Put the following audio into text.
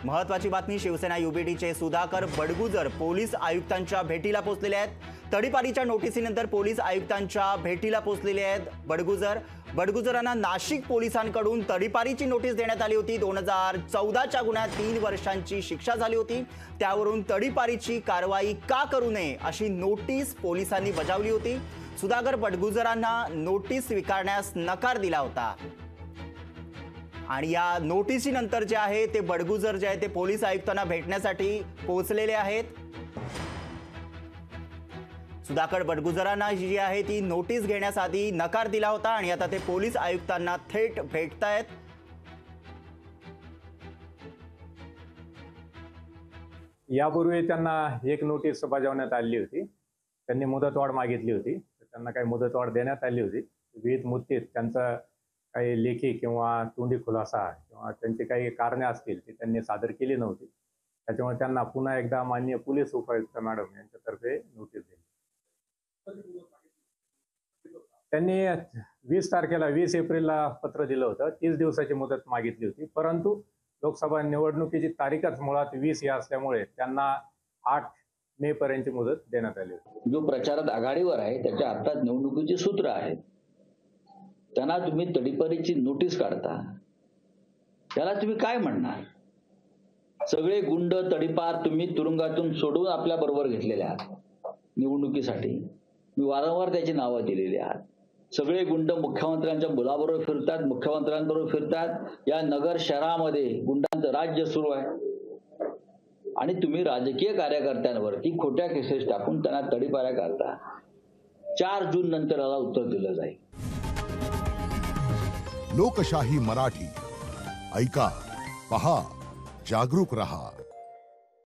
महत्वाची बातमी, शिवसेना युबीटीचे सुधाकर बडगुजर पोलीस आयुक्तांच्या भेटीला पोहोचलेले आहेत। तडीपारीच्या नोटिसीनंतर पोलीस आयुक्तांच्या भेटीला पोहोचलेले आहेत बडगुजरांना नाशिक पोलिसांकडून तडीपारीची नोटीस देण्यात आली होती। 2014च्या गुन्ह्यात 3 वर्षांची शिक्षा झाली होती। त्यावरून तडीपारीची कारवाई का करू नये अशी नोटीस पोलिसांनी बजावली होती। सुधाकर बडगुजरांना नोटीस स्वीकारण्यास नकार दिला होता आणि या नोटिसीनंतर जे आहे ते बडगुजर जे आहे ते पोलीस आयुक्तांना भेटण्यासाठी पोहोचलेले आहेत। सुधाकर बडगुजरांना जी आहे ती नोटीस घेण्यास आधी नकार दिला होता आणि आता ते पोलीस आयुक्तांना थेट भेटतायत। यापूर्वी त्यांना एक नोटीस बजावण्यात आली होती। त्यांनी मुदतवाढ मागितली होती, त्यांना काही मुदतवाढ देण्यात आली होती। विविध मुद्दे त्यांचा काही लेखी किंवा तोंडी खुलासा किंवा त्यांची काही कारणे असतील ती त्यांनी सादर केली नव्हती। त्याच्यामुळे त्यांना पुन्हा एकदा माननीय पोलीस उपायुक्त मॅडम यांच्यातर्फे नोटीस दिली। त्यांनी 20 एप्रिलला पत्र दिलं होतं। 30 दिवसाची मुदत मागितली होती, परंतु लोकसभा निवडणुकीची तारीखच मुळात 20 या असल्यामुळे त्यांना 8 मे पर्यंतची मुदत देण्यात आली होती। जो प्रचारात आघाडीवर आहे त्याच्या हातात निवडणुकीची सूत्र आहेत, त्यांना तुम्ही तडीपारीची नोटीस काढता, त्याला तुम्ही काय म्हणणार? सगळे गुंड तडीपार तुम्ही तुरुंगातून सोडून आपल्या बरोबर घेतलेले आहात निवडणुकीसाठी। मी वारंवार त्याची नावं दिलेली आहात। सगळे गुंड मुख्यमंत्र्यांच्या मुलाबरोबर फिरतात, मुख्यमंत्र्यांबरोबर फिरतात। या नगर शहरामध्ये गुंडांचं राज्य सुरू आहे आणि तुम्ही राजकीय कार्यकर्त्यांवरती खोट्या केसेस टाकून त्यांना तडीपाऱ्या करता। 4 जून नंतर याला उत्तर दिलं जाईल। लोकशाही मराठी ऐका, पहा, जागरूक रहा।